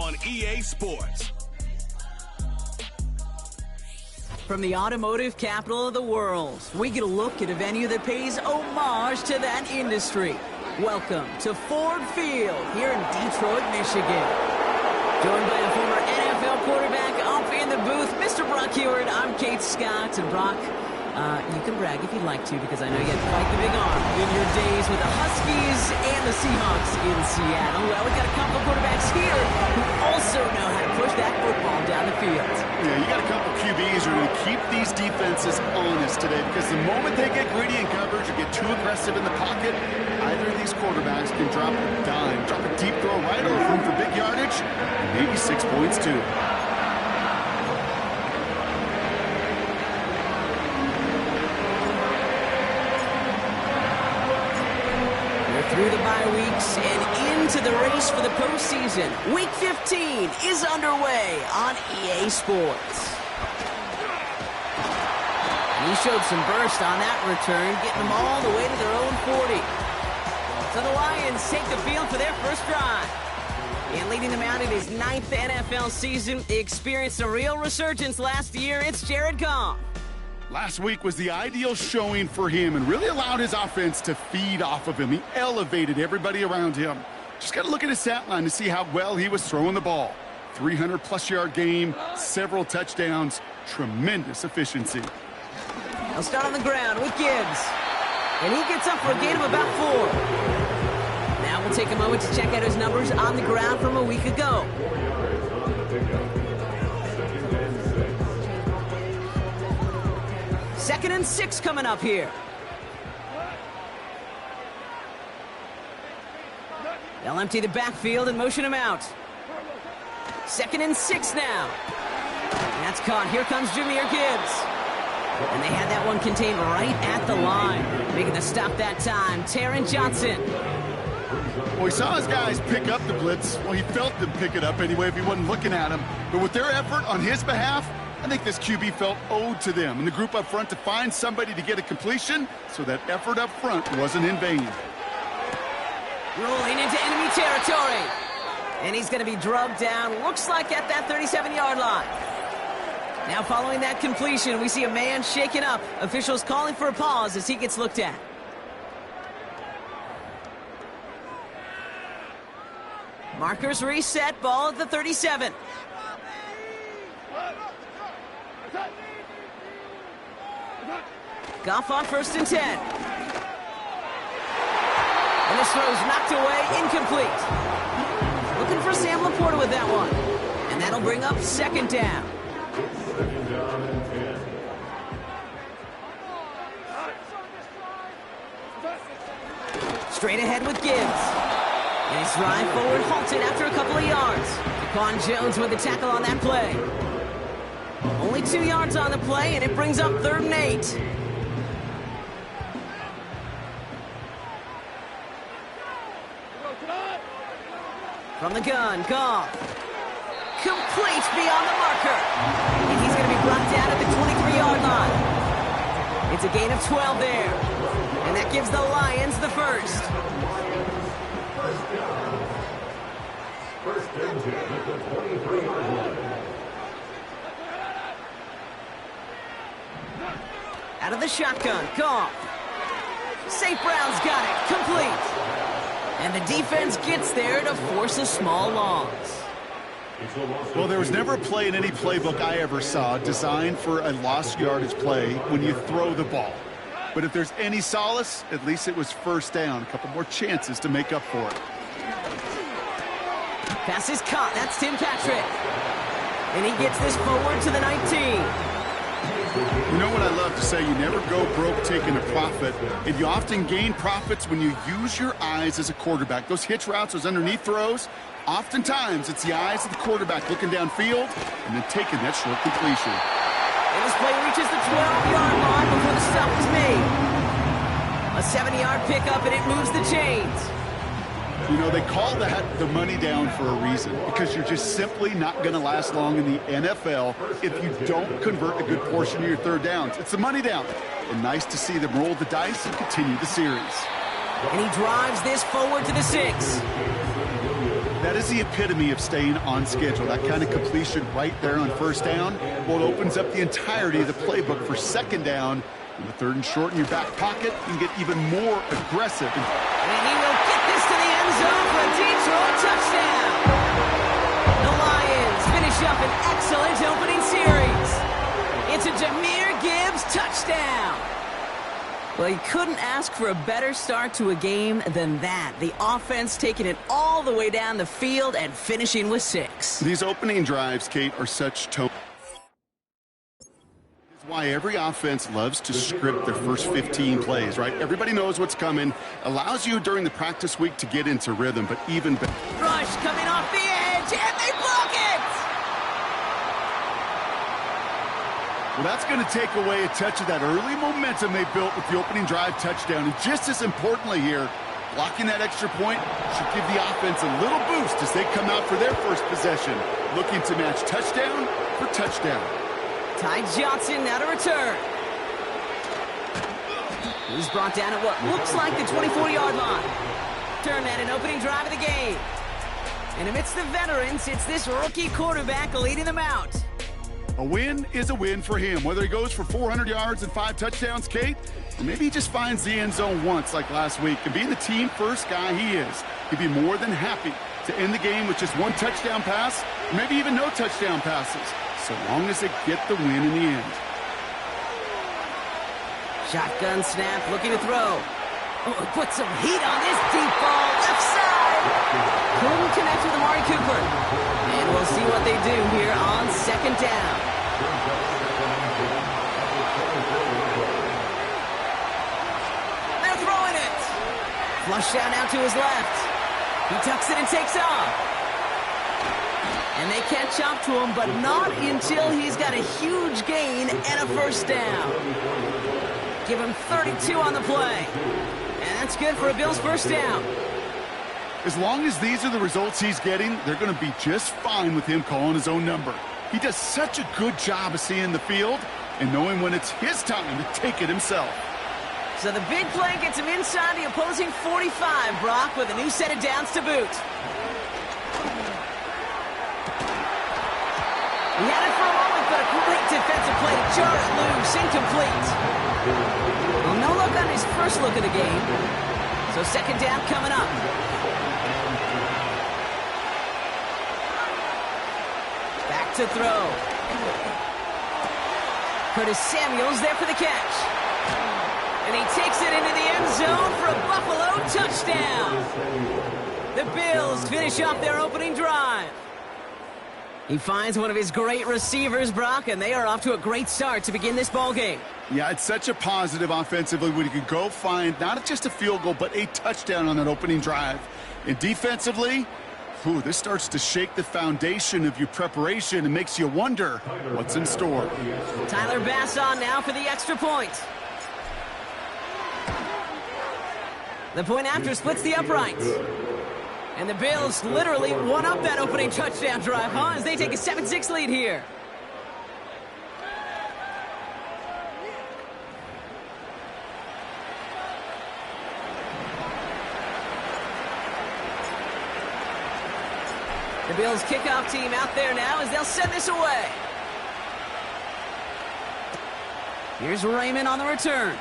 on EA Sports. From the automotive capital of the world, we get a look at a venue that pays homage to that industry. Welcome to Ford Field here in Detroit, Michigan. Joined by a former NFL quarterback up in the booth, Mr. Brock Hewitt. I'm Kate Scott, and Brock, you can brag if you'd like to, because I know you had quite the big arm in your days with the Huskies and the Seahawks in Seattle. Well, we got a couple of quarterbacks here who also know how to push that football down the field. Yeah, you got a couple QBs who are going to keep these defenses honest today, because the moment they get greedy in coverage or get too aggressive in the pocket, either of these quarterbacks can drop a dime, drop a deep throw right over room for big yardage, and maybe 6 points too. Through the bye weeks and into the race for the postseason. Week 15 is underway on EA Sports. And he showed some burst on that return, getting them all the way to their own 40. So the Lions take the field for their first drive. And leading them out in his 9th NFL season, he experienced a real resurgence last year. It's Jared Goff. Last week was the ideal showing for him and really allowed his offense to feed off of him. He elevated everybody around him. Just got to look at his stat line to see how well he was throwing the ball. 300-plus yard game, several touchdowns, tremendous efficiency. He'll start on the ground with Gibbs. And he gets up for a gain of about 4. Now we'll take a moment to check out his numbers on the ground from a week ago. Second and 6 coming up here. They'll empty the backfield and motion him out. Second and 6 now. And that's caught. Here comes Jahmyr Gibbs. And they had that one contained right at the line. Making the stop that time, Taron Johnson. Well, he saw his guys pick up the blitz. Well, he felt them pick it up anyway if he wasn't looking at him. But with their effort on his behalf, I think this QB felt owed to them and the group up front to find somebody to get a completion, so that effort up front wasn't in vain. Rolling into enemy territory. And he's going to be drugged down, looks like at that 37-yard line. Now following that completion, we see a man shaken up. Officials calling for a pause as he gets looked at. Markers reset, ball at the 37. Goff on 1st and 10. And this throw's knocked away, incomplete. Looking for Sam Laporta with that one. And that'll bring up 2nd down. Straight ahead with Gibbs. And his drive forward halted after a couple of yards. Quan Jones with the tackle on that play. Only 2 yards on the play, and it brings up 3rd and 8. From the gun, Goff. Complete beyond the marker. And he's going to be brought down at the 23-yard line. It's a gain of 12 there. And that gives the Lions the first. First and 10 at the 23-yard line. Out of the shotgun, Goff. St. Brown's got it, complete. And the defense gets there to force a small loss. Well, there was never a play in any playbook I ever saw designed for a lost yardage play when you throw the ball. But if there's any solace, at least it was 1st down. A couple more chances to make up for it. Pass is caught. That's Tim Patrick. And he gets this forward to the 19. You know what I love to say? You never go broke taking a profit, and you often gain profits when you use your eyes as a quarterback. Those hitch routes, those underneath throws, oftentimes it's the eyes of the quarterback looking downfield and then taking that short completion. And this play reaches the 12-yard line before the stop is made. A 70-yard pickup, and it moves the chains. You know, they call that the money down for a reason, because you're just simply not going to last long in the NFL if you don't convert a good portion of your 3rd downs. It's the money down. And nice to see them roll the dice and continue the series. And he drives this forward to the 6. That is the epitome of staying on schedule. That kind of completion right there on first down. Well, it opens up the entirety of the playbook for second down. In the third and short in your back pocket, you can get even more aggressive. And he will get this to the end zone for a Detroit touchdown. The Lions finish up an excellent opening series. It's a Jahmyr Gibbs touchdown. Well, you couldn't ask for a better start to a game than that. The offense taking it all the way down the field and finishing with 6. These opening drives, Kate, are such tone. Why every offense loves to script their first 15 plays, right? Everybody knows what's coming. Allows you during the practice week to get into rhythm, but even better. Rush coming off the edge, and they block it! Well, that's going to take away a touch of that early momentum they built with the opening drive touchdown. And just as importantly here, blocking that extra point should give the offense a little boost as they come out for their first possession, looking to match touchdown for touchdown. Ty Johnson now to return. He's brought down at what looks like the 24-yard line. Turn that an opening drive of the game. And amidst the veterans, it's this rookie quarterback leading them out. A win is a win for him, whether he goes for 400 yards and 5 touchdowns, Kate, or maybe he just finds the end zone once like last week. And being the team-first guy he is, he'd be more than happy to end the game with just 1 touchdown pass, or maybe even no touchdown passes, so long as they get the win in the end. Shotgun snap, looking to throw. Oh, put some heat on this deep ball, left side. Couldn't connect with Amari Cooper. And we'll see what they do here on second down. They're throwing it. Flush down out to his left. He tucks it and takes off. And they catch up to him, but not until he's got a huge gain and a first down. Give him 32 on the play. And that's good for a Bills first down. As long as these are the results he's getting, they're going to be just fine with him calling his own number. He does such a good job of seeing the field and knowing when it's his time to take it himself. So the big play gets him inside the opposing 45, Brock, with a new set of downs to boot. He had it for a moment, but a great defensive play to jar it loose, incomplete. Well, no look on his first look of the game. So second down coming up. Back to throw. Curtis Samuel's there for the catch. And he takes it into the end zone for a Buffalo touchdown. The Bills finish off their opening drive. He finds one of his great receivers, Brock, and they are off to a great start to begin this ballgame. Yeah, it's such a positive offensively when you can go find not just a field goal, but a touchdown on that opening drive. And defensively, this starts to shake the foundation of your preparation and makes you wonder what's in store. Tyler Bass on now for the extra point. The point after splits the uprights. And the Bills literally won up that opening touchdown drive, as they take a 7-6 lead here. The Bills kickoff team out there now as they'll send this away. Here's Raymond on the return.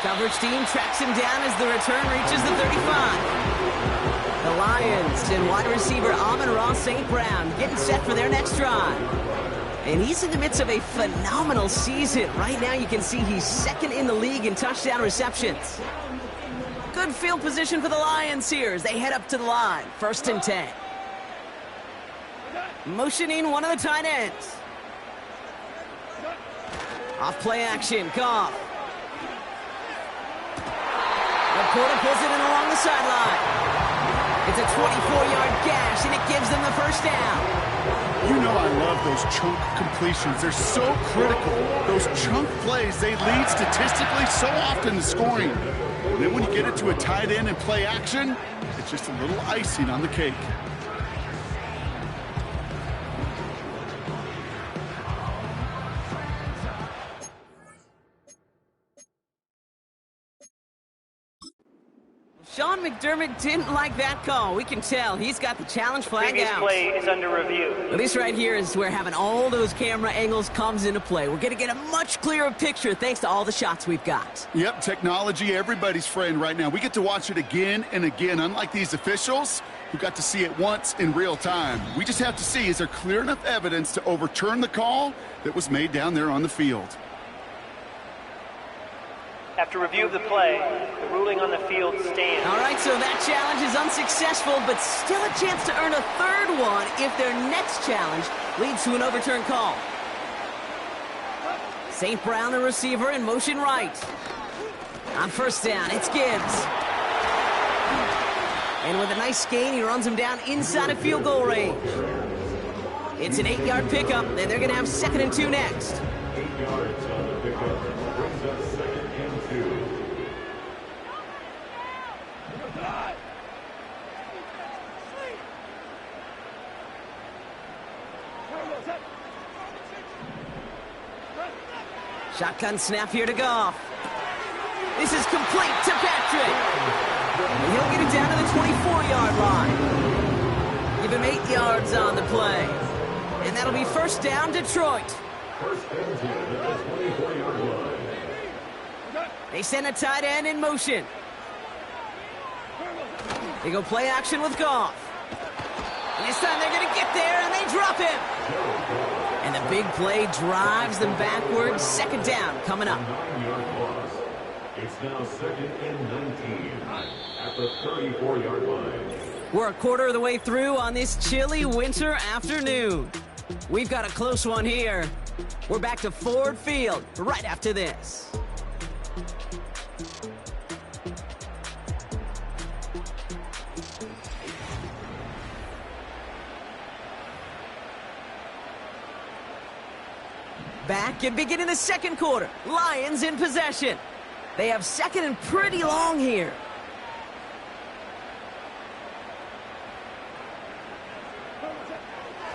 Coverage team tracks him down as the return reaches the 35. The Lions and wide receiver Amon-Ra St. Brown getting set for their next drive. And he's in the midst of a phenomenal season. Right now you can see he's second in the league in touchdown receptions. Good field position for the Lions here as they head up to the line. 1st and 10. Motioning one of the tight ends. Off play action, Goff. Porter pulls it in along the sideline. It's a 24-yard gash, and it gives them the first down. You know I love those chunk completions. They're so critical. Those chunk plays, they lead statistically so often to scoring. And then when you get it to a tight end and play action, it's just a little icing on the cake. Sean McDermott didn't like that call. We can tell. He's got the challenge flag Previous out. play is under review. Well, this right here is where having all those camera angles comes into play. We're going to get a much clearer picture thanks to all the shots we've got. Yep, technology, everybody's friend right now. We get to watch it again and again, unlike these officials who got to see it once in real time. We just have to see, is there clear enough evidence to overturn the call that was made down there on the field? After review of the play, the ruling on the field stands. All right, so that challenge is unsuccessful, but still a chance to earn a third one if their next challenge leads to an overturned call. St. Brown, the receiver, in motion right. On first down, it's Gibbs. And with a nice gain, he runs him down inside of field goal range. It's an 8-yard pickup, and they're going to have 2nd and 2 next. 8 yards on the pickup. Brings us 2nd and 2. Shotgun snap here to Goff. This is complete to Patrick. And he'll get it down to the 24-yard line. Give him 8 yards on the play. And that'll be first down, Detroit. First and 10 at the 24-yard line. They send a tight end in motion. They go play action with Goff. And this time they're going to get there, and they drop him. And the big play drives them backwards. 2nd down coming up. 9-yard loss. It's now 2nd and 19 at the 34-yard line. We're a quarter of the way through on this chilly winter afternoon. We've got a close one here. We're back to Ford Field right after this. Back and beginning the second quarter. Lions in possession. They have 2nd and pretty long here.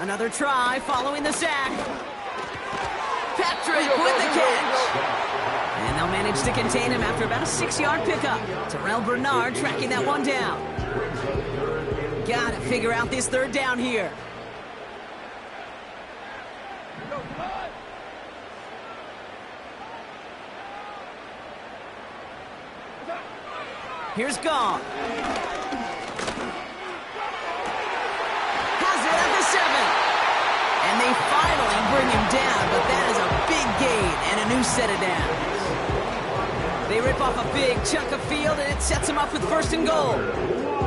Another try following the sack. Patrick with the catch. And they'll manage to contain him after about a 6-yard pickup. Terrell Bernard tracking that one down. Gotta figure out this 3rd down here. Here's Goff. Has it at the 7. And they finally bring him down, but that is a big gain and a new set of downs. They rip off a big chunk of field, and it sets them up with 1st and goal.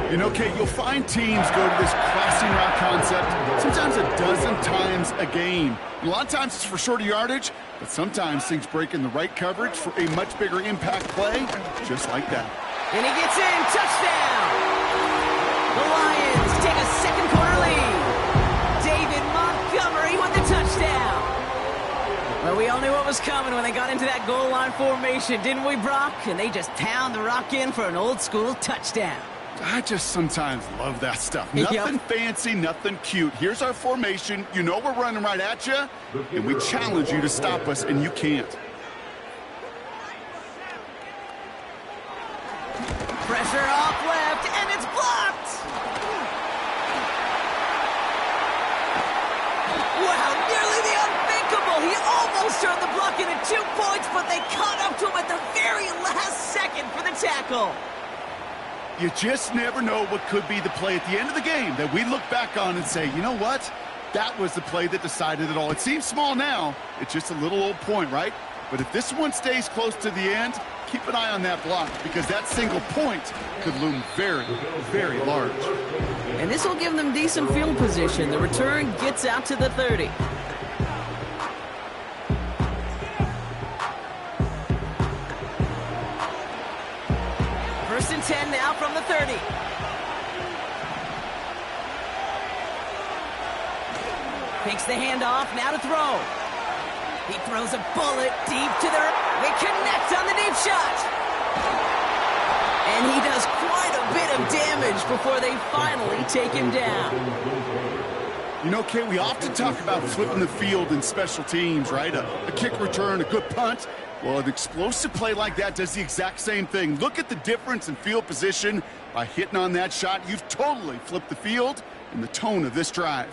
You know, Kate, you'll find teams go to this crossing route concept sometimes a dozen times a game. A lot of times it's for shorter yardage, but sometimes things break in the right coverage for a much bigger impact play, just like that. And he gets in. Touchdown! The Lions take a 2nd quarter lead. David Montgomery with the touchdown. Well, we all knew what was coming when they got into that goal line formation, didn't we, Brock? And they just pound the rock in for an old-school touchdown. I just sometimes love that stuff. Yep. Nothing fancy, nothing cute. Here's our formation. You know we're running right at you, and we challenge you to stop us, and you can't. Pressure off left, and it's blocked! Wow, nearly the unthinkable! He almost turned the block into 2 points, but they caught up to him at the very last second for the tackle. You just never know what could be the play at the end of the game that we look back on and say, you know what? That was the play that decided it all. It seems small now. It's just a little old point, right? But if this one stays close to the end, keep an eye on that block because that single point could loom very, very large. And this will give them decent field position. The return gets out to the 30. First and 10 now from the 30. Takes the handoff, now to throw. He throws a bullet deep to the... They connect on the deep shot. And he does quite a bit of damage before they finally take him down. You know, Kay, we often talk about flipping the field in special teams, right? A kick return, a good punt. Well, an explosive play like that does the exact same thing. Look at the difference in field position. By hitting on that shot, you've totally flipped the field and the tone of this drive.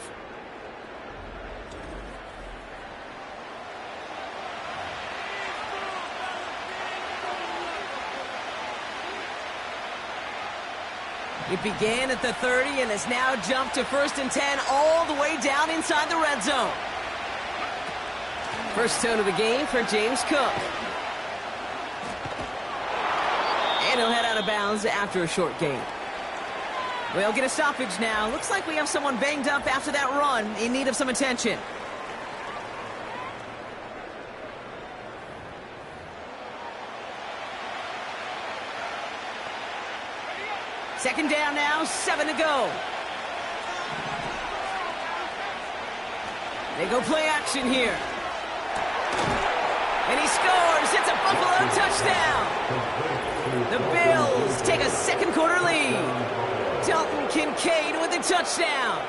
It began at the 30 and has now jumped to 1st and 10 all the way down inside the red zone. First tone of the game for James Cook. And he'll head out of bounds after a short gain. We'll get a stoppage now. Looks like we have someone banged up after that run in need of some attention. Second down now, 7 to go. They go play action here. And he scores. It's a Buffalo touchdown. The Bills take a second quarter lead. Dalton Kincaid with a touchdown.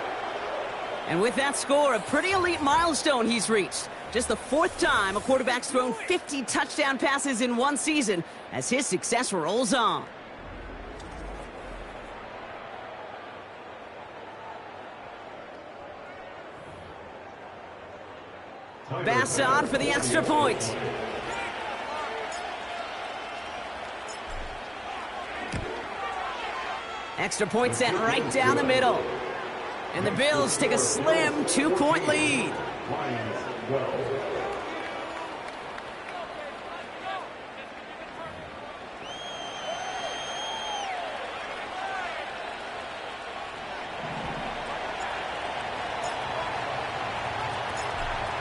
And with that score, a pretty elite milestone he's reached. Just the 4th time a quarterback's thrown 50 touchdown passes in one season as his success rolls on. Bass on for the extra point. Extra point set right down the middle. And the Bills take a slim 2-point lead.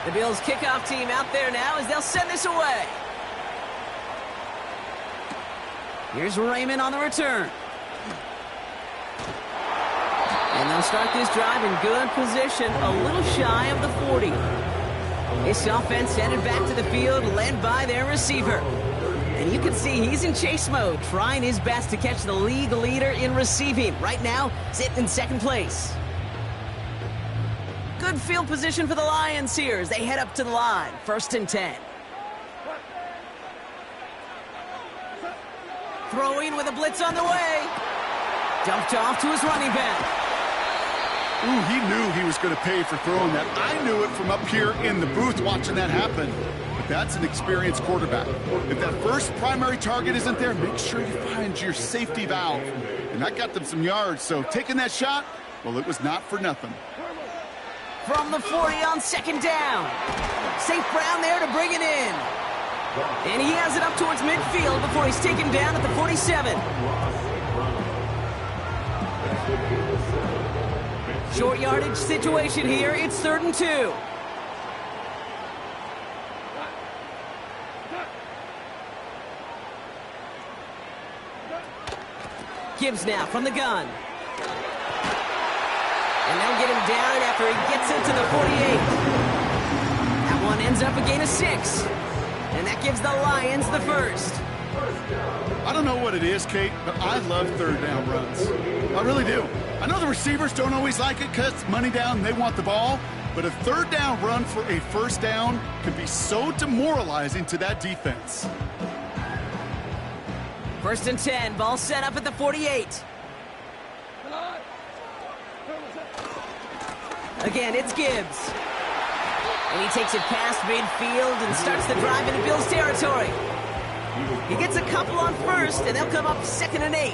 The Bills kickoff team out there now as they'll send this away. Here's Raymond on the return. And they'll start this drive in good position, a little shy of the 40. This offense headed back to the field, led by their receiver. And you can see he's in chase mode, trying his best to catch the league leader in receiving. Right now, sitting in second place. Good field position for the Lions here as they head up to the line. 1st and 10. Throwing with a blitz on the way. Dumped off to his running back. Ooh, he knew he was going to pay for throwing that. I knew it from up here in the booth watching that happen. But that's an experienced quarterback. If that first primary target isn't there, make sure you find your safety valve. And that got them some yards, so taking that shot, well, it was not for nothing. From the 40 on 2nd down. St. Brown there to bring it in. And he has it up towards midfield before he's taken down at the 47. Short yardage situation here. It's 3rd and 2. Gibbs now from the gun. And they'll get him down after he gets into the 48. That one ends up a gain of 6. And that gives the Lions the first. I don't know what it is, Kate, but I love 3rd down runs. I really do. I know the receivers don't always like it because it's money down and they want the ball, but a 3rd down run for a 1st down can be so demoralizing to that defense. 1st and 10, ball set up at the 48. Again, it's Gibbs. And he takes it past midfield and starts the drive into Bills territory. He gets a couple on 1st, and they'll come up 2nd and 8.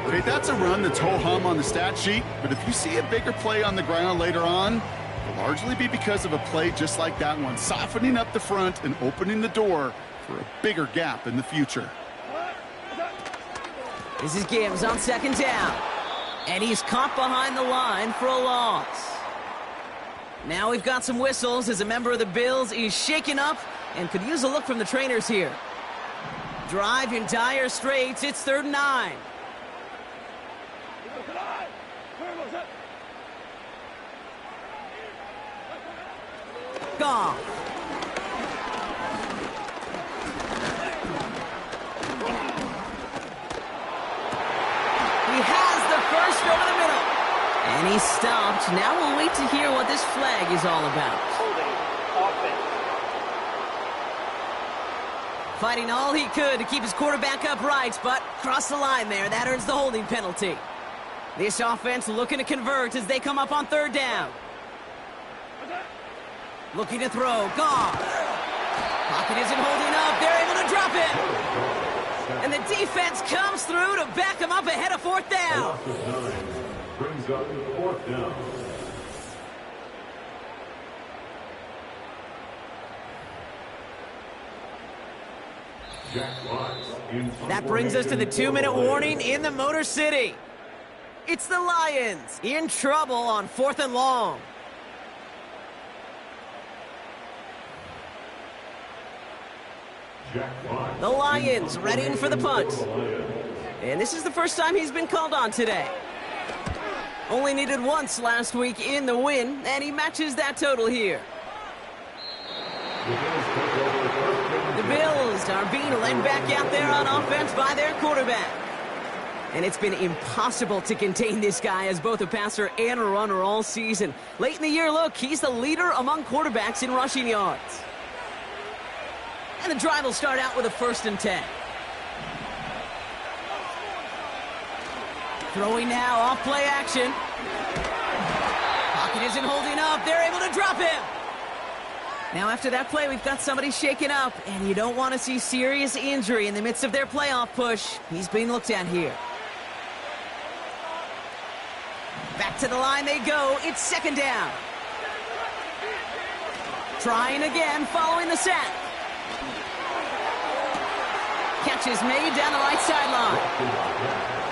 Okay, that's a run that's ho-hum on the stat sheet, but if you see a bigger play on the ground later on, it'll largely be because of a play just like that one, softening up the front and opening the door for a bigger gap in the future. This is Gibbs on 2nd down. And he's caught behind the line for a loss. Now we've got some whistles as a member of the Bills is shaken up and could use a look from the trainers here. Drive in dire straits. It's 3rd and 9. Goff. He has the first over the middle. And he stopped. Now we'll wait to hear what this flag is all about. Holding offense. Fighting all he could to keep his quarterback upright, but crossed the line there. That earns the holding penalty. This offense looking to convert as they come up on third down. Looking to throw. Goff. Pocket isn't holding up. They're able to drop it. And the defense comes through to back him up ahead of fourth down. Brings up fourth down. That brings us to the 2-minute warning in the Motor City. It's the Lions in trouble on 4th and long. The Lions readying for the punt. And this is the first time he's been called on today. Only needed once last week in the win, and he matches that total here. The Bills are being led back out there on offense by their quarterback. And it's been impossible to contain this guy as both a passer and a runner all season. Late in the year, look, he's the leader among quarterbacks in rushing yards. And the drive will start out with a 1st and 10. Throwing now, off play action. Pocket isn't holding up. They're able to drop him. Now after that play, we've got somebody shaken up, and you don't want to see serious injury in the midst of their playoff push. He's being looked at here. Back to the line they go. It's 2nd down. Trying again following the sack. Catch is made down the right sideline.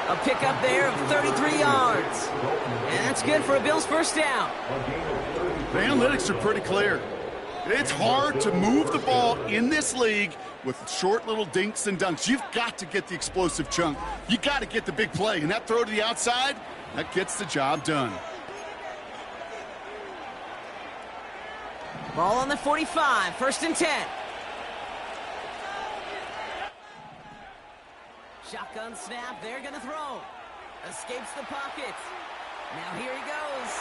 A pickup there of 33 yards. And that's good for a Bills 1st down. The analytics are pretty clear. It's hard to move the ball in this league with short little dinks and dunks. You've got to get the explosive chunk. You got to get the big play. And that throw to the outside, that gets the job done. Ball on the 45, 1st and 10. Shotgun snap, they're going to throw. Escapes the pocket. Now here he goes.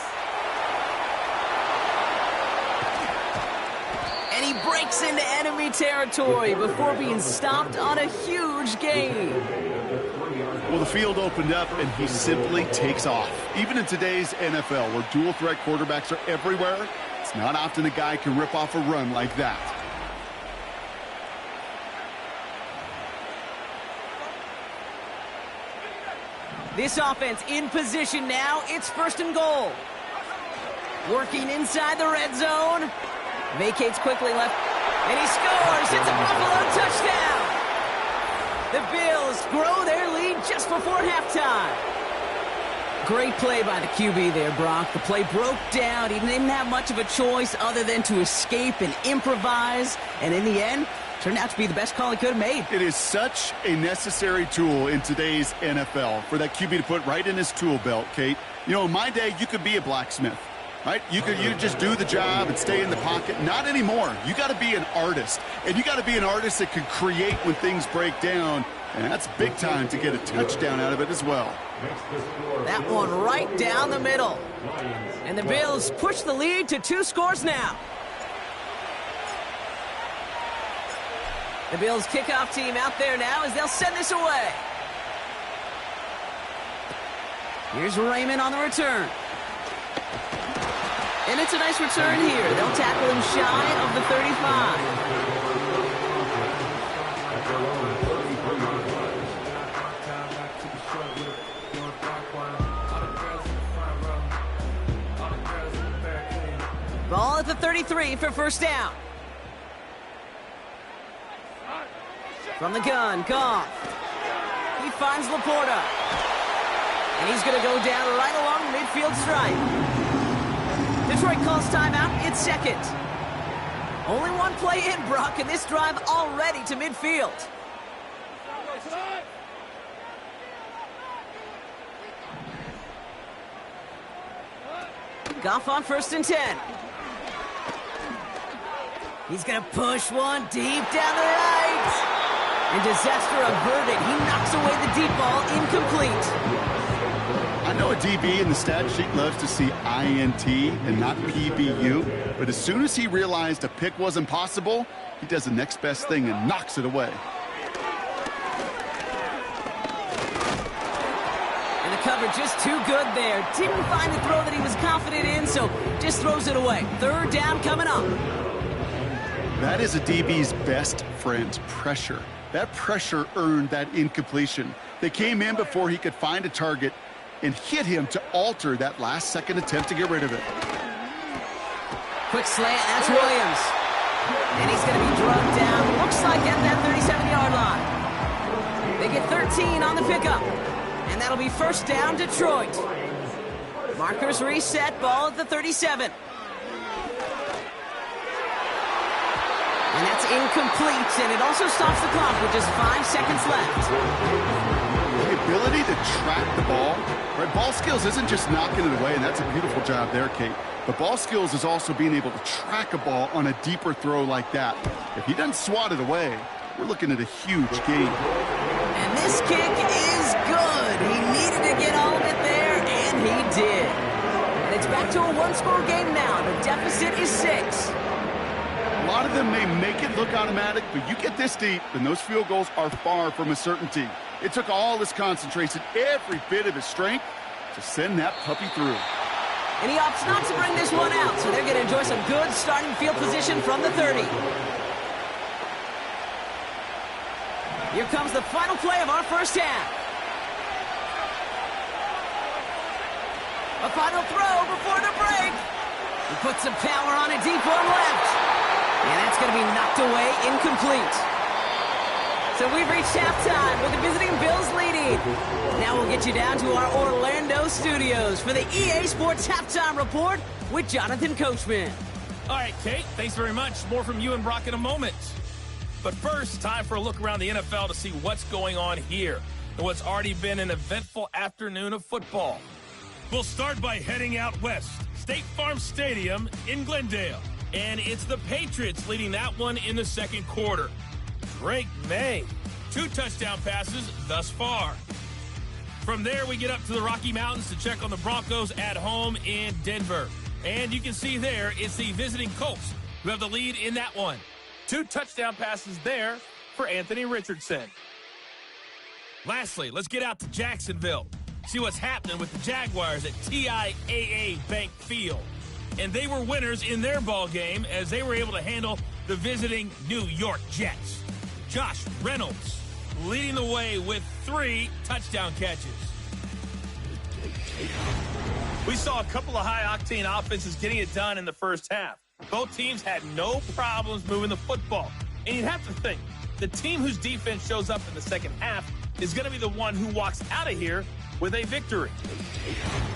And he breaks into enemy territory before being stopped on a huge gain. Well, the field opened up, and he simply takes off. Even in today's NFL, where dual-threat quarterbacks are everywhere, it's not often a guy can rip off a run like that. This offense in position now. It's 1st and goal. Working inside the red zone. Vacates quickly left. And he scores. It's a Buffalo touchdown. The Bills grow their lead just before halftime. Great play by the QB there, Brock. The play broke down. He didn't have much of a choice other than to escape and improvise. And in the end, turned out to be the best call he could have made. It is such a necessary tool in today's NFL for that QB to put right in his tool belt, Kate. You know, in my day, you could be a blacksmith, right? You could just do the job and stay in the pocket. Not anymore. You got to be an artist, and you got to be an artist that can create when things break down, and that's big time to get a touchdown out of it as well. That one right down the middle. And the Bills push the lead to 2 scores now. The Bills kickoff team out there now as they'll send this away. Here's Raymond on the return. And it's a nice return here. They'll tackle him shy of the 35. Ball at the 33 for 1st down. From the gun, Goff. He finds Laporta. And he's going to go down right along the midfield stripe. Detroit calls timeout. It's 2nd. Only one play in, Brock, and this drive already to midfield. Goff on 1st and 10. He's going to push one deep down the right. And disaster averted. He knocks away the deep ball, incomplete. I know a DB in the stat sheet loves to see INT and not PBU, but as soon as he realized a pick wasn't possible, he does the next best thing and knocks it away. And the coverage just too good there. Didn't find the throw that he was confident in, so just throws it away. Third down coming up. That is a DB's best friend, pressure. That pressure earned that incompletion. They came in before he could find a target and hit him to alter that last-second attempt to get rid of it. Quick slant, that's Williams. And he's going to be drugged down, looks like at that 37-yard line. They get 13 on the pickup. And that'll be first down, Detroit. Markers reset, ball at the 37. And that's incomplete, and it also stops the clock with just 5 seconds left. The ability to track the ball, right? Ball skills isn't just knocking it away, and that's a beautiful job there, Kate. But ball skills is also being able to track a ball on a deeper throw like that. If he doesn't swat it away, we're looking at a huge gain. And this kick is good. He needed to get all of it there, and he did. And it's back to a one-score game now. The deficit is 6. A lot of them may make it look automatic, but you get this deep, and those field goals are far from a certainty. It took all his concentration, every bit of his strength, to send that puppy through. And he opts not to bring this one out, so they're going to enjoy some good starting field position from the 30. Here comes the final play of our first half. A final throw before the break. He puts some power on it deep on left. And that's going to be knocked away, incomplete. So we've reached halftime with the visiting Bills leading. Now we'll get you down to our Orlando studios for the EA Sports Halftime Report with Jonathan Coachman. All right, Kate, thanks very much. More from you and Brock in a moment. But first, time for a look around the NFL to see what's going on here and what's already been an eventful afternoon of football. We'll start by heading out west, State Farm Stadium in Glendale. And it's the Patriots leading that one in the second quarter. Drake May, 2 touchdown passes thus far. From there, we get up to the Rocky Mountains to check on the Broncos at home in Denver. And you can see there, it's the visiting Colts who have the lead in that one. 2 touchdown passes there for Anthony Richardson. Lastly, let's get out to Jacksonville. See what's happening with the Jaguars at TIAA Bank Field. And they were winners in their ball game as they were able to handle the visiting New York Jets. Josh Reynolds leading the way with 3 touchdown catches. We saw a couple of high-octane offenses getting it done in the first half. Both teams had no problems moving the football. And you'd have to think, the team whose defense shows up in the second half is going to be the one who walks out of here with a victory.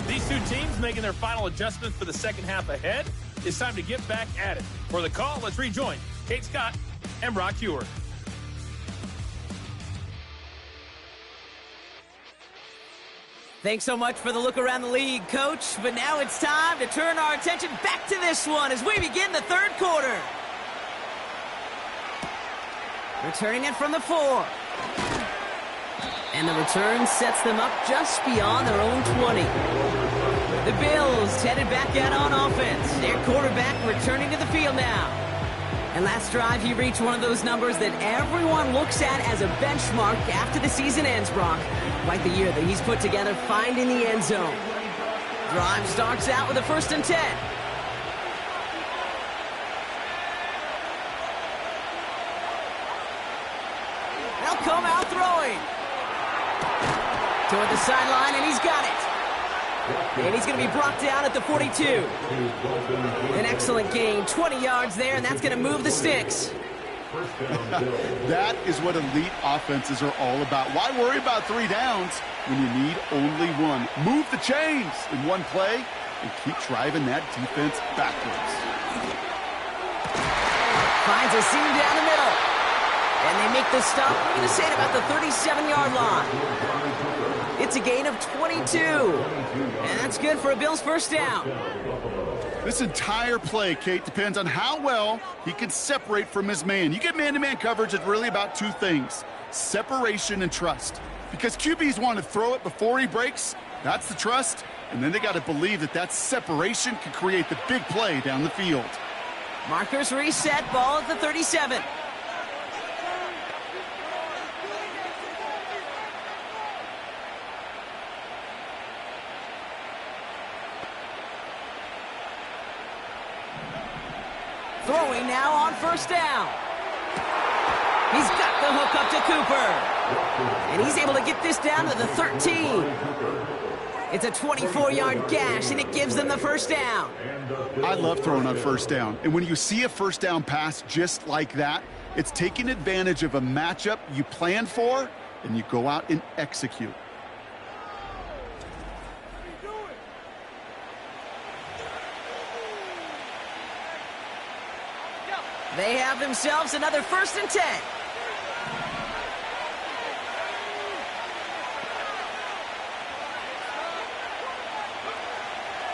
These two teams making their final adjustments for the second half ahead. It's time to get back at it. For the call, let's rejoin Kate Scott and Brock Heward. Thanks so much for the look around the league, Coach. But now it's time to turn our attention back to this one as we begin the third quarter. Returning it from the 4. And the return sets them up just beyond their own 20. The Bills headed back out on offense. Their quarterback returning to the field now. And last drive, he reached one of those numbers that everyone looks at as a benchmark after the season ends, Brock. Like the year that he's put together finding the end zone. Drive starts out with a 1st and 10. They'll come out throwing. Toward the sideline, and he's got it. And he's going to be brought down at the 42. An excellent gain, 20 yards there, and that's going to move the sticks. That is what elite offenses are all about. Why worry about 3 downs when you need only 1? Move the chains in one play and keep driving that defense backwards. Finds a seam down the middle. And they make the stop, I'm going to say, at about the 37-yard line. It's a gain of 22. And that's good for a Bills first down. This entire play, Kate, depends on how well he can separate from his man. You get man-to-man coverage, it's really about 2 things: separation and trust. If because QBs want to throw it before he breaks. That's the trust. And then they got to believe that that separation can create the big play down the field. Markers reset, ball at the 37. Throwing now on first down. He's got the hook up to Cooper. And he's able to get this down to the 13. It's a 24-yard gash, and it gives them the first down. I love throwing on first down. And when you see a first down pass just like that, it's taking advantage of a matchup you plan for, and you go out and execute. They have themselves another 1st and 10.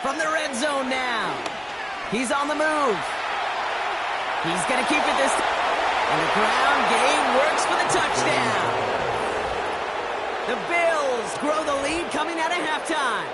From the red zone now. He's on the move. He's going to keep it this time. And the ground game works for the touchdown. The Bills grow the lead coming out of halftime.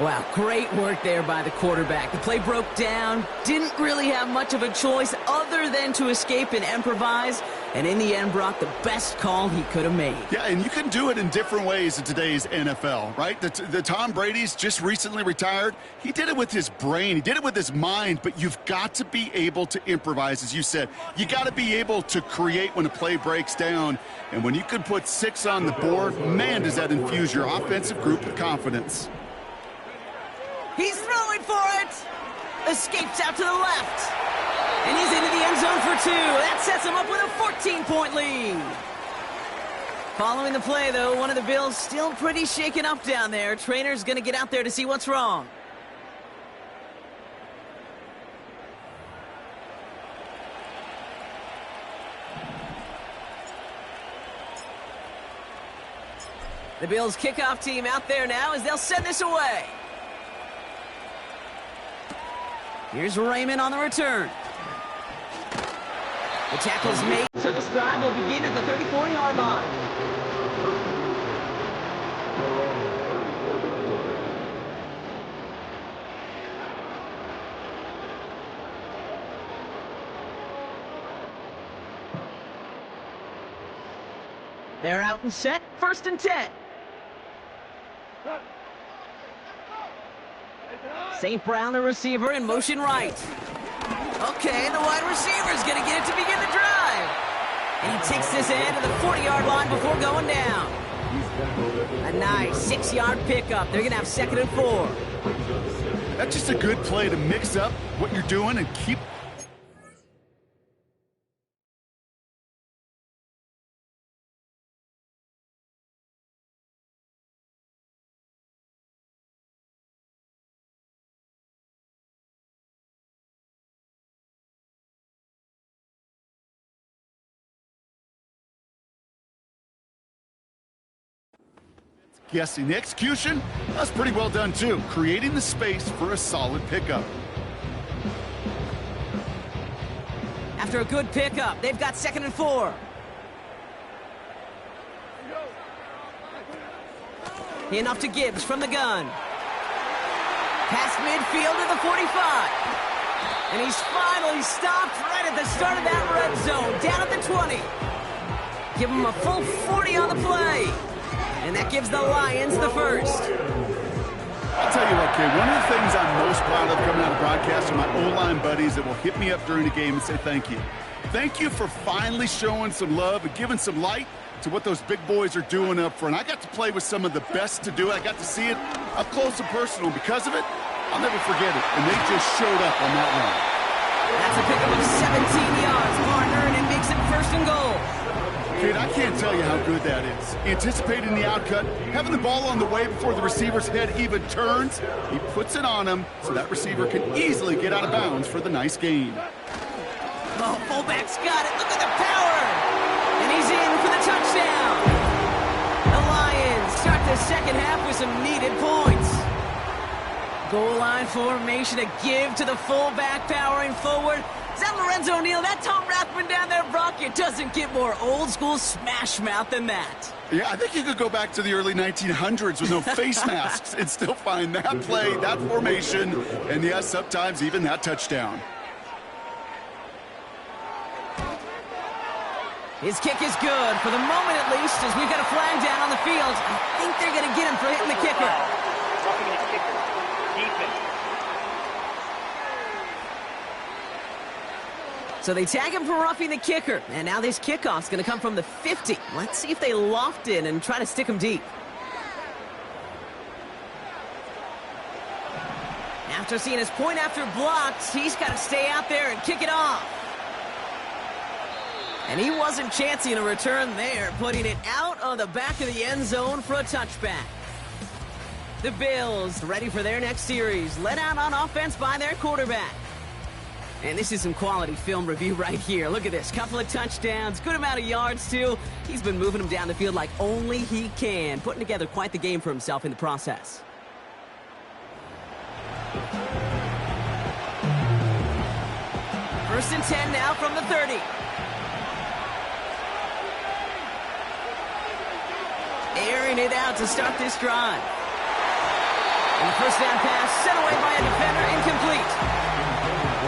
Wow, great work there by the quarterback. The play broke down, didn't really have much of a choice other than to escape and improvise, and in the end brought the best call he could have made. Yeah, and you can do it in different ways in today's NFL, right? The Tom Brady's just recently retired. He did it with his brain. He did it with his mind, but you've got to be able to improvise, as you said. You got to be able to create when a play breaks down, and when you can put 6 on the board, man, does that infuse your offensive group with confidence. He's throwing for it. Escapes out to the left. And he's into the end zone for 2. That sets him up with a 14-point lead. Following the play, though, one of the Bills still pretty shaken up down there. Trainer's going to get out there to see what's wrong. The Bills kickoff team out there now as they'll send this away. Here's Raymond on the return. The tackle's made. So this drive will begin at the 34-yard line. They're out and set. 1st and 10. St. Brown, the receiver, in motion right. Okay, the wide receiver's going to get it to begin the drive. And he takes this in to the 40-yard line before going down. A nice 6-yard pickup. They're going to have 2nd and 4. That's just a good play to mix up what you're doing and keep... guessing. The execution, that's pretty well done too. Creating the space for a solid pickup. After a good pickup, they've got 2nd and 4. Enough to Gibbs from the gun. Past midfield to the 45. And he's finally stopped right at the start of that red zone. Down at the 20. Give him a full 40 on the play. And that gives the Lions the first. I'll tell you what, kid, one of the things I'm most proud of coming out of broadcast are my O-line buddies that will hit me up during the game and say thank you. Thank you for finally showing some love and giving some light to what those big boys are doing up front. I got to play with some of the best to do it. I got to see it up close and personal. Because of it, I'll never forget it. And they just showed up on that run. That's a pickup of 17 yards, partner, and it makes it 1st and goal. Kid, I can't tell you how good that is. Anticipating the outcut, having the ball on the way before the receiver's head even turns, he puts it on him so that receiver can easily get out of bounds for the nice gain. Oh, fullback's got it. Look at the power. And he's in for the touchdown. The Lions start the 2nd half with some needed points. Goal line formation, a give to the fullback powering forward. Is that Lorenzo O'Neal? That Tom Rathman down there, Brock? It doesn't get more old school smash mouth than that. Yeah, I think you could go back to the early 1900s with no face masks and still find that play, that formation, and yes, sometimes even that touchdown. His kick is good, for the moment at least, as we've got a flag down on the field. I think they're going to get him for hitting the kicker. Roughing the kicker. Defense. So they tag him for roughing the kicker, and now this kickoff's going to come from the 50. Let's see if they loft in and try to stick him deep. After seeing his point after blocked, he's got to stay out there and kick it off. And he wasn't chancing a return there, putting it out on the back of the end zone for a touchback. The Bills ready for their next series, led out on offense by their quarterback. And this is some quality film review right here. Look at this. Couple of touchdowns, good amount of yards, too. He's been moving them down the field like only he can, putting together quite the game for himself in the process. First and 10 now from the 30. Airing it out to start this drive. And the first down pass sent away by a defender, incomplete.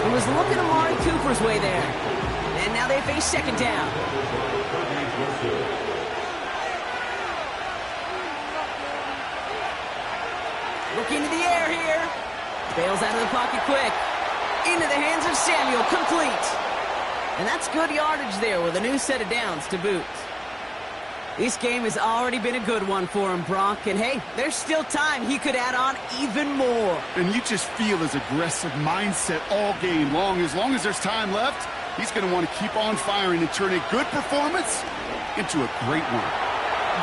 He was looking Amari Cooper's way there. And now they face second down. Looking to the air here. Bails out of the pocket quick. Into the hands of Samuel, complete. And that's good yardage there with a new set of downs to boot. This game has already been a good one for him, Brock. And hey, there's still time he could add on even more. And you just feel his aggressive mindset all game long. As long as there's time left, he's going to want to keep on firing and turn a good performance into a great one.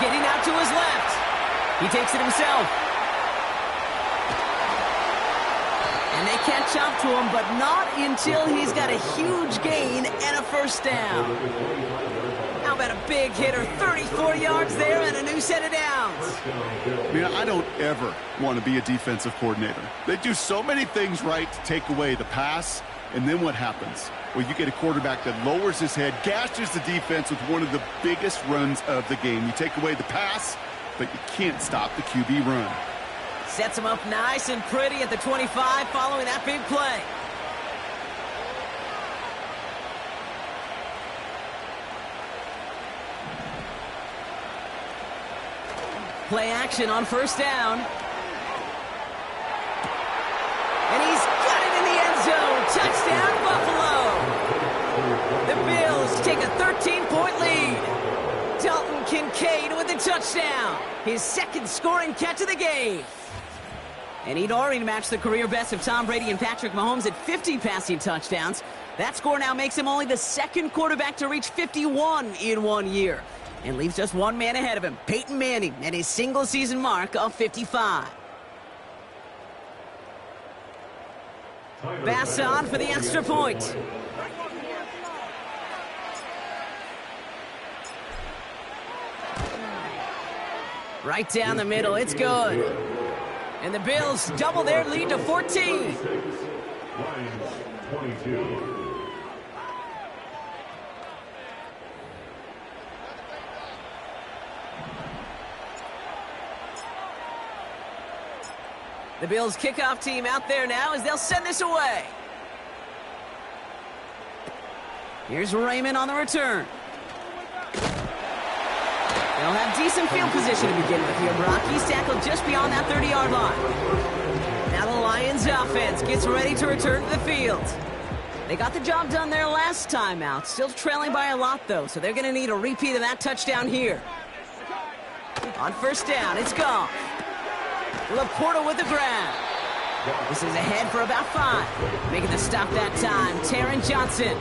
Getting out to his left. He takes it himself. And they catch up to him, but not until he's got a huge gain and a first down. How about a big hitter, 34 yards there and a new set of downs. Man, I don't ever want to be a defensive coordinator. They do so many things right to take away the pass, and then what happens? Well, you get a quarterback that lowers his head, gashes the defense with one of the biggest runs of the game. You take away the pass, but you can't stop the QB run. Sets him up nice and pretty at the 25 following that big play. Play action on first down. And he's got it in the end zone. Touchdown, Buffalo. The Bills take a 13-point lead. Dalton Kincaid with a touchdown. His second scoring catch of the game. And he'd already matched the career best of Tom Brady and Patrick Mahomes at 50 passing touchdowns. That score now makes him only the second quarterback to reach 51 in 1 year. And leaves just one man ahead of him, Peyton Manning, at his single-season mark of 55. Pass on for the extra point. Right down the middle, it's good. And the Bills double their lead to 14. Lions 22. The Bills kickoff team out there now as they'll send this away. Here's Raymond on the return. They'll have decent field position to begin with here, Brock. He's tackled just beyond that 30-yard line. Now the Lions offense gets ready to return to the field. They got the job done there last time out. Still trailing by a lot, though, so they're going to need a repeat of that touchdown here. On first down, it's Goff. Laporta with the grab. This is ahead for about 5. Making the stop that time, Taron Johnson.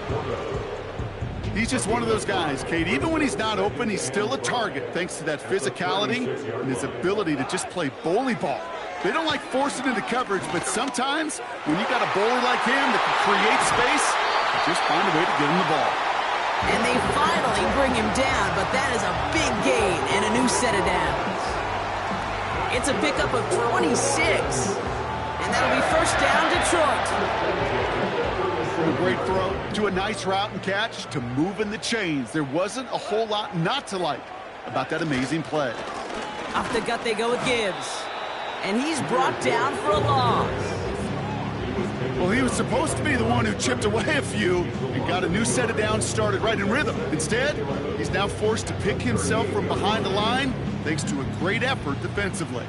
He's just one of those guys, Kate. Even when he's not open, he's still a target thanks to that physicality and his ability to just play bully ball. They don't like forcing into coverage, but sometimes when you got a bully like him that can create space, you just find a way to get him the ball. And they finally bring him down, but that is a big gain and a new set of downs. It's a pickup of 26. And that'll be first down, Detroit. From a great throw to a nice route and catch to moving the chains, there wasn't a whole lot not to like about that amazing play. Up the gut they go with Gibbs. And he's brought down for a loss. Well, he was supposed to be the one who chipped away a few and got a new set of downs started right in rhythm. Instead, he's now forced to pick himself from behind the line thanks to a great effort defensively.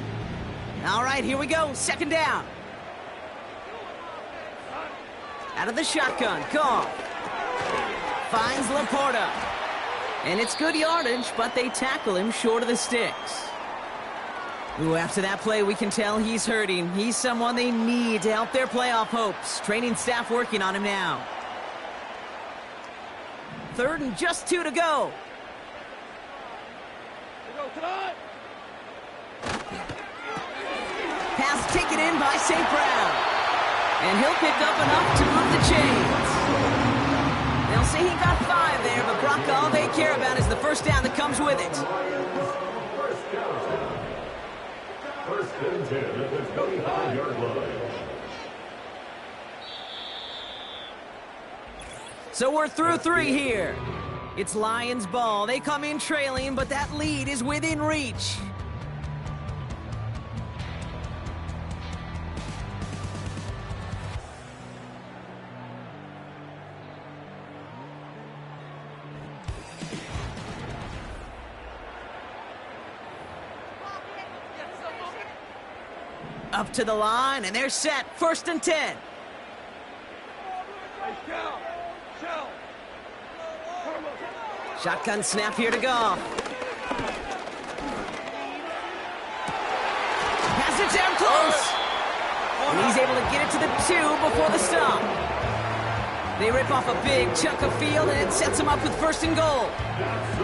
All right, here we go. Second down. Out of the shotgun, Goff. Finds Laporta. And it's good yardage, but they tackle him short of the sticks. Ooh, after that play, we can tell he's hurting. He's someone they need to help their playoff hopes. Training staff working on him now. 3rd and just 2 to go. Pass taken in by St. Brown. And he'll pick up enough to move the chains. They'll say he got 5 there, but Brock, all they care about is the first down that comes with it. First and 10 at the 25-yard line. So we're through 3 here. It's Lions ball. They come in trailing, but that lead is within reach. Up to the line, and they're set. 1st and 10. Shotgun snap here to Goff. Pass it down close. And he's able to get it to the 2 before the stop. They rip off a big chunk of field, and it sets them up with 1st and goal.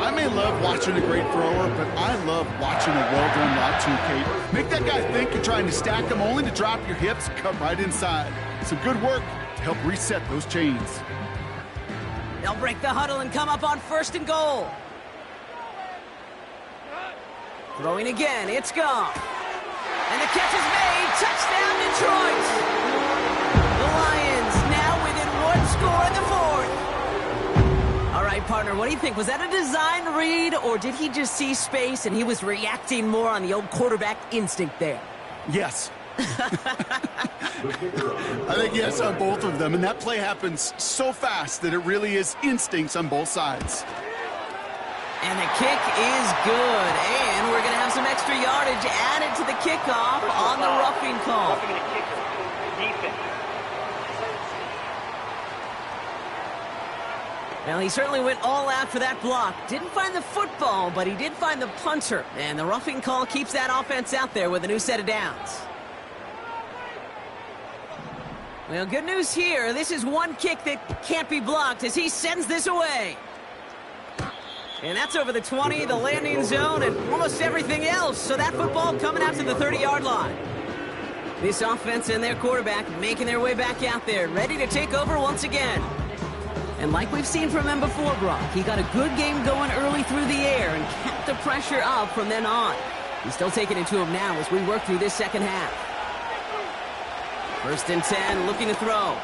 I may love watching a great thrower, but I love watching a well-done route too, Kate. Make that guy think you're trying to stack him only to drop your hips, cut right inside. Some good work to help reset those chains. They'll break the huddle and come up on 1st and goal. Throwing again, it's Goff. And the catch is made. Touchdown, Detroit. The Lions now within 1 score in the 4th. All right, partner, what do you think? Was that a design read, or did he just see space and he was reacting more on the old quarterback instinct there? Yes. I think yes on both of them, and that play happens so fast that it really is instincts on both sides. And the kick is good, and we're going to have some extra yardage added to the kickoff on the roughing call. Roughing the kicker. Defense. Well, he certainly went all out for that block. Didn't find the football, but he did find the punter, and the roughing call keeps that offense out there with a new set of downs. Well, good news here. This is one kick that can't be blocked as he sends this away. And that's over the 20, the landing zone, and almost everything else. So that football coming out to the 30-yard line. This offense and their quarterback making their way back out there, ready to take over once again. And like we've seen from him before, Brock, he got a good game going early through the air and kept the pressure up from then on. He's still taking it to him now as we work through this second half. 1st and 10, looking to throw.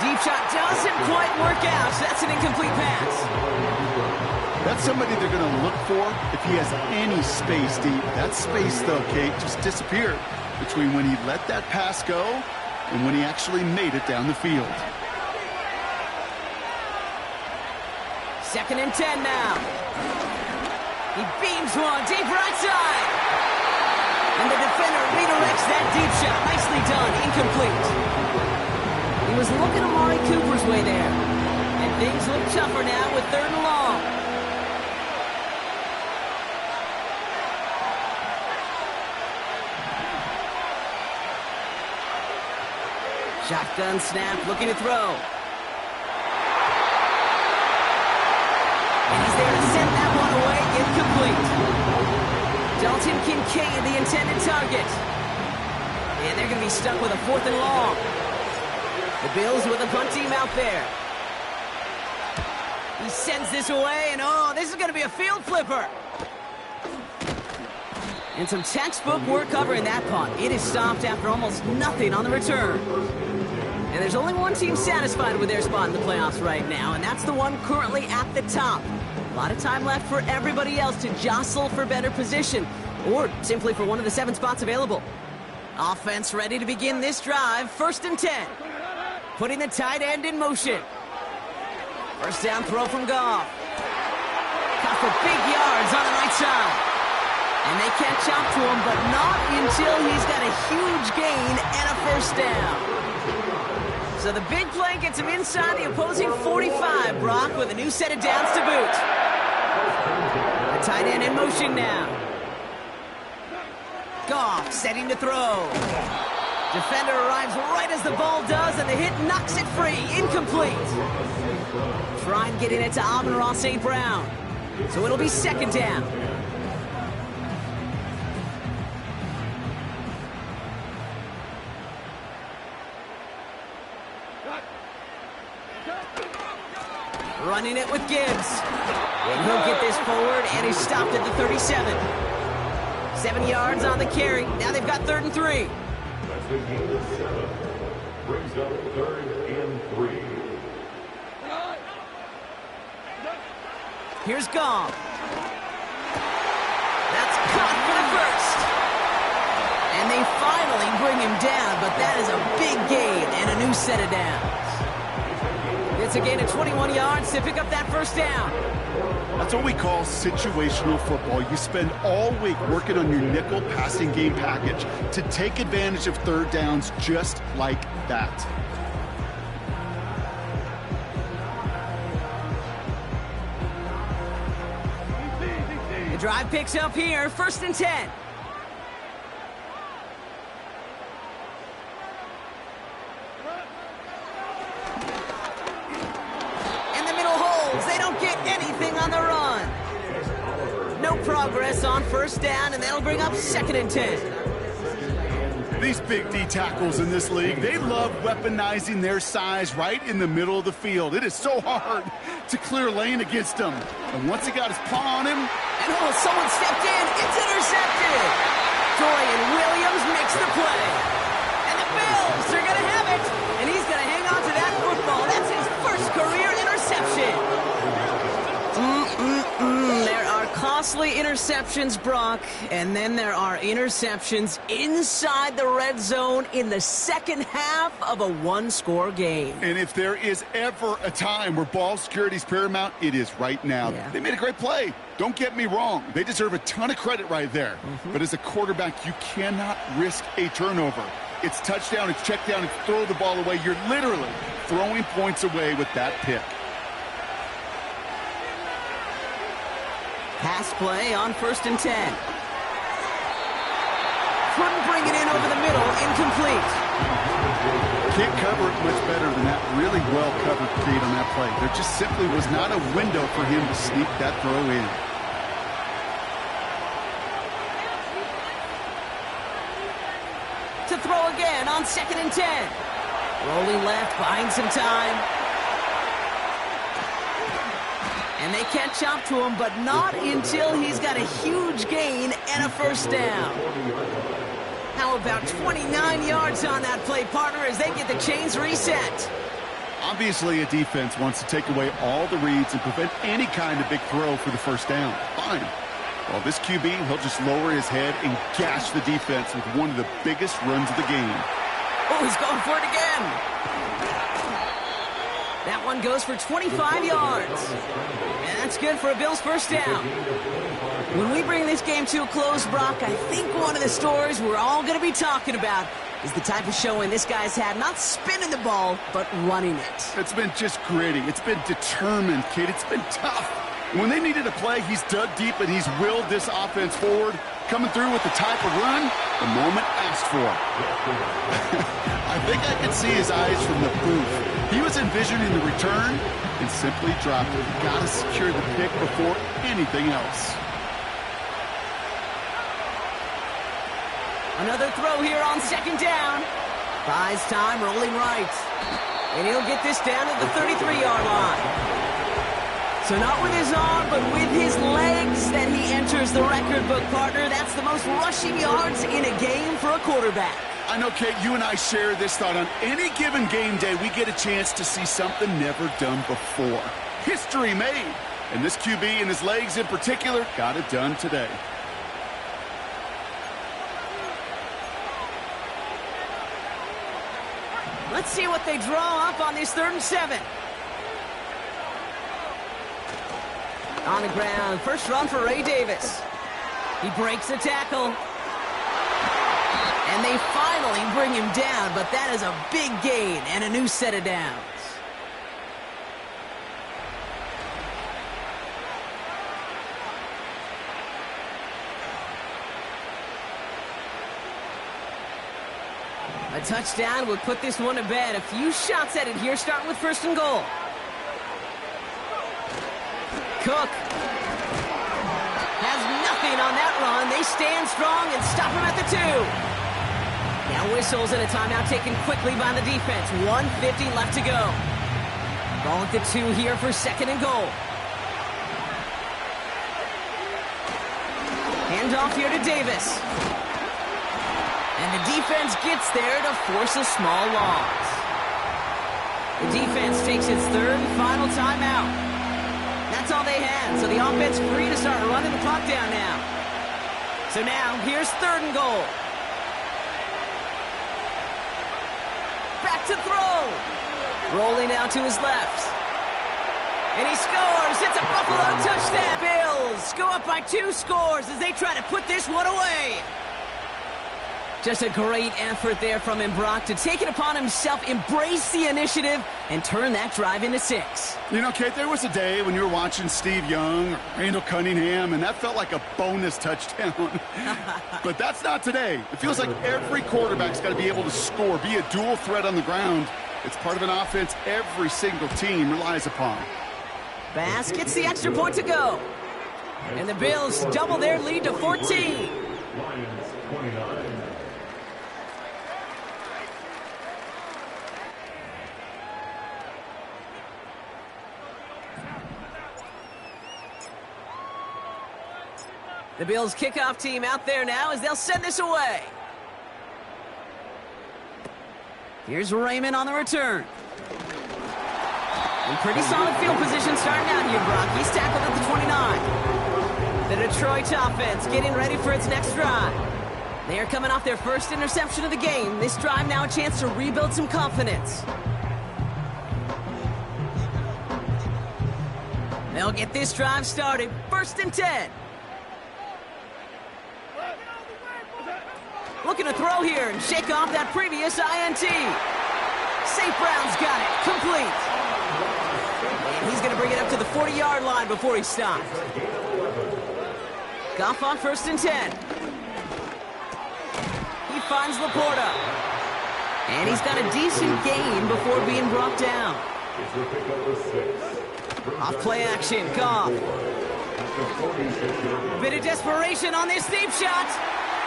Deep shot doesn't quite work out, so that's an incomplete pass. That's somebody they're going to look for if he has any space deep. That space, though, Kate, just disappeared between when he let that pass go and when he actually made it down the field. 2nd and 10 now. He beams one deep right side. And the defender redirects that deep shot. Nicely done. Incomplete. He was looking Amari Cooper's way there. And things look tougher now with 3rd and long. Shotgun snap, looking to throw. And he's there to send that one away, incomplete. Dalton Kincaid, the intended target. And they're going to be stuck with a 4th and long. The Bills with a punt team out there. He sends this away, and oh, this is going to be a field flipper. And some textbook work covering that punt. It is stopped after almost nothing on the return. And there's only one team satisfied with their spot in the playoffs right now, and that's the one currently at the top. A lot of time left for everybody else to jostle for better position, or simply for one of the 7 spots available. Offense ready to begin this drive. 1st and 10. Putting the tight end in motion. First down throw from Goff. Caught for big yards on the right side. And they catch up to him, but not until he's got a huge gain and a first down. So the big play gets him inside the opposing 45, Brock, with a new set of downs to boot. The tight end in motion now. Goff setting to throw. Defender arrives right as the ball does, and the hit knocks it free. Incomplete. Trying getting it to Amon-Ra St. Brown. So it'll be 2nd down. Running it with Gibbs. And he'll get this forward, and he's stopped at the 37. 7 yards on the carry. Now they've got 3rd and 3. That's the game of 7. Brings up 3rd and 3. Here's Goff. That's caught for the first. And they finally bring him down, but that is a big gain and a new set of downs. It's a gain of 21 yards to pick up that first down. That's what we call situational football. You spend all week working on your nickel passing game package to take advantage of 3rd downs just like that. The drive picks up here, 1st and 10. They don't get anything on the run. No progress on 1st down, and that'll bring up 2nd and 10. These big D tackles in this league, they love weaponizing their size right in the middle of the field. It is so hard to clear lane against them. And once he got his paw on him... And someone stepped in. It's intercepted. Dorian Williams makes the play. And the Bills are going to have it. And he's going to hang on to that football. That's his first career interception. There are costly interceptions, Brock, and then there are interceptions inside the red zone in the 2nd half of a 1-score game. And if there is ever a time where ball security is paramount, it is right now. Yeah. They made a great play. Don't get me wrong. They deserve a ton of credit right there. But as a quarterback, you cannot risk a turnover. It's touchdown, it's check down, it's throw the ball away. You're literally throwing points away with that pick. Pass play on 1st and 10. Couldn't bring it in over the middle. Incomplete. Can't cover it much better than that really well-covered feed on that play. There just simply was not a window for him to sneak that throw in. To throw again on 2nd and 10. Rolling left, buying some time. And they catch up to him, but not until he's got a huge gain and a first down. How about 29 yards on that play, partner, as they get the chains reset? Obviously, a defense wants to take away all the reads and prevent any kind of big throw for the first down. Fine. Well, this QB, he'll just lower his head and gash the defense with one of the biggest runs of the game. Oh, he's going for it again. That one goes for 25 yards. And that's good for a Bills first down. When we bring this game to a close, Brock, I think one of the stories we're all going to be talking about is the type of showing this guy's had, not spinning the ball, but running it. It's been just gritty. It's been determined, kid. It's been tough. When they needed a play, he's dug deep and he's willed this offense forward, coming through with the type of run the moment asked for. I think I could see his eyes from the booth. He was envisioning the return and simply dropped it. Got to secure the pick before anything else. Another throw here on 2nd down. Buys time, rolling right. And he'll get this down at the 33-yard line. So not with his arm, but with his legs that he enters the record book, partner. That's the most rushing yards in a game for a quarterback. I know, Kate, you and I share this thought. On any given game day, we get a chance to see something never done before. History made. And this QB and his legs in particular got it done today. Let's see what they draw up on this 3rd and 7. On the ground, first run for Ray Davis. He breaks the tackle. And they finally bring him down, but that is a big gain and a new set of downs. A touchdown would put this one to bed. A few shots at it here, starting with 1st and goal. Cook has nothing on that run. They stand strong and stop him at the 2. Now whistles and a timeout taken quickly by the defense. 1:50 left to go. Ball at the 2 here for 2nd and goal. Handoff here to Davis. And the defense gets there to force a small loss. The defense takes its 3rd and final timeout. That's all they had, so the offense free to start running the clock down now. So now, here's 3rd and goal. Back to throw. Rolling out to his left. And he scores. It's a Buffalo touchdown. Bills go up by 2 scores as they try to put this one away. Just a great effort there from him, Brock, to take it upon himself, embrace the initiative, and turn that drive into 6. You know, Kate, there was a day when you were watching Steve Young or Randall Cunningham, and that felt like a bonus touchdown. But that's not today. It feels like every quarterback's got to be able to score, be a dual threat on the ground. It's part of an offense every single team relies upon. Bass gets the extra point to go. And the Bills double their lead to 14. Lions 29. The Bills kickoff team out there now as they'll send this away. Here's Raymond on the return. In pretty solid field position starting out here, Brock. He's tackled at the 29. The Detroit offense getting ready for its next drive. They are coming off their first interception of the game. This drive now a chance to rebuild some confidence. They'll get this drive started. 1st and 10. Looking to throw here and shake off that previous INT. St. Brown's got it. Complete. And he's going to bring it up to the 40-yard line before he stopped. Goff on 1st and 10. He finds Laporta. And he's got a decent gain before being brought down. Off play action, Goff. Bit of desperation on this deep shot.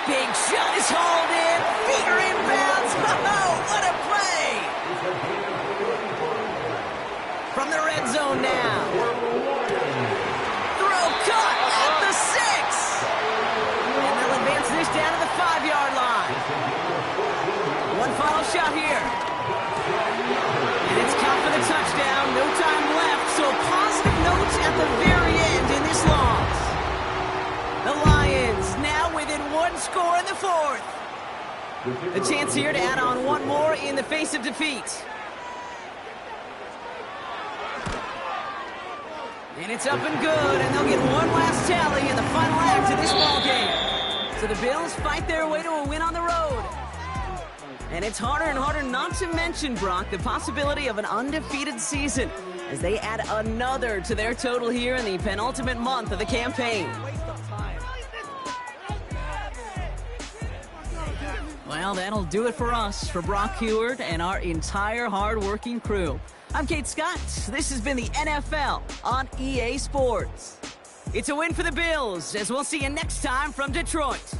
Big shot is hauled in. Feet are inbounds. Oh, what a play! From the red zone now. Throw caught at the 6. And they'll advance this down to the 5-yard line. One final shot here. And it's caught for the touchdown. No time left. So a positive note at the very end in this loss. The Lions now within 1 score in the 4th. A chance here to add on one more in the face of defeat. And it's up and good, and they'll get one last tally in the final act of this ball game. So the Bills fight their way to a win on the road. And it's harder and harder not to mention, Brock, the possibility of an undefeated season as they add another to their total here in the penultimate month of the campaign. Well, that'll do it for us, for Brock Heward and our entire hard-working crew. I'm Kate Scott. This has been the NFL on EA Sports. It's a win for the Bills, as we'll see you next time from Detroit.